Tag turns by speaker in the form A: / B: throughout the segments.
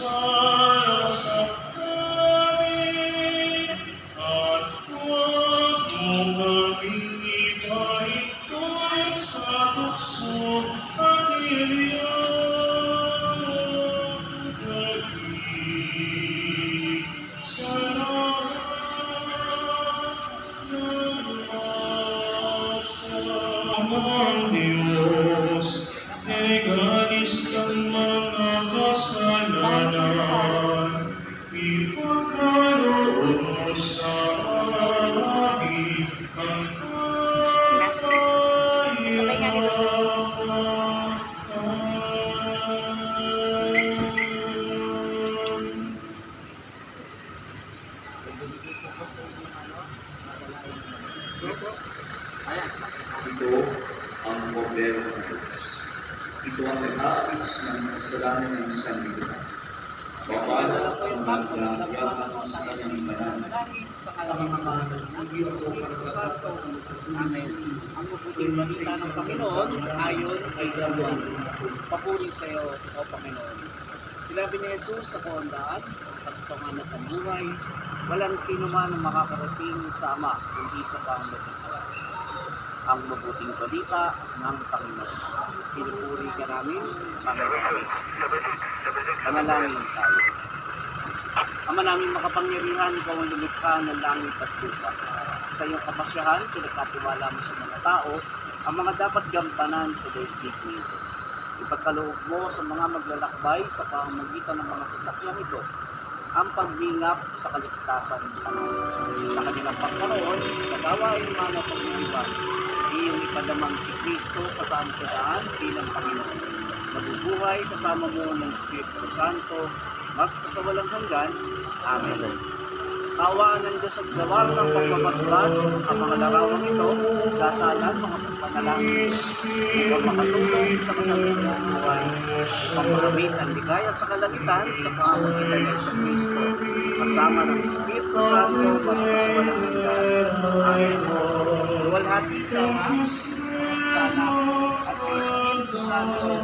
A: sana sa amin, at huwag mo kaming ipaikot sa tukso at iyong daging sa lahat ng masa. Amang Diyos, negalis ng mga kasalanan, ipagkaroon mo sa amin ang
B: Ito ang moderno ng Diyos. Ito ang nag-aakits ng kasalanan ng sanlibutan. Bawalan ang maglagyaan sa kanyang banal.
C: Amen. Ang mabuting balita ng Panginoon ayon kay San Juan. Papuri sa iyo, O Panginoon. Sinabi ni Jesus sa kaundaan, pagtungan at ang buhay, walang sino man ang makakarating sa Ama, kundi sa pamamagitan ang mabuting balita ng Panginoon. Pinupuri ka namin, Panginoon. Panalangin tayo. Ama namin makapangyarihan, ikaw ang lumikha ng langit at lupa. Sa iyong kapasyahan, pinagkatiwala mo sa mga tao ang mga dapat gampanan sa daigdig nito. Ipagkaloob mo sa mga maglalakbay sa pamamagitan ng mga sasakyan ito ang paglingap sa kaligtasan sa kanilang pagkaroon sa gawain mga pag-iiban. Iyong ipadamang si Kristo kasama sa daan bilang Panginoon. Mabubuhay kasama mo ng Espiritu Santo magpasawalang hanggan. Amen. Kawaan ng Diyos at gawal ng pagbabasbas ang mga larawang ito, dasalan mga pagpanalangin upang makatulong sa kasalukuyan ng buhay, upang makamit ang ligaya sa kalagitan sa pamamagitan ng Kristo, kasama ng Espiritu Santo magpasawalang hanggan. Amen. Luwalhati sa Ama, sa Anak, at sa Espiritu Santo,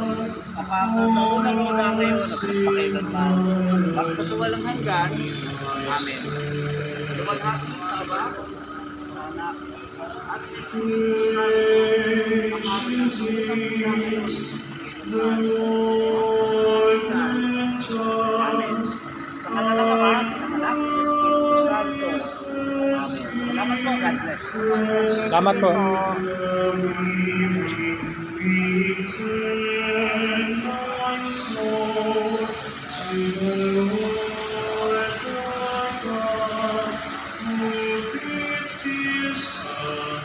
C: kapag sa unang-una ngayon at magpakailanman, magpasawalang hanggan. Amen. Luwalhati sa Ama, sa Anak, at sa Espiritu Santo, kapag sa unang-una ngayon Amen. Sa kanalakapan, ng Anak, at Espiritu Santo. Amen. Salamat po, God bless.
D: Salamat po.
A: Return my soul to the Lord our God, who bids his Son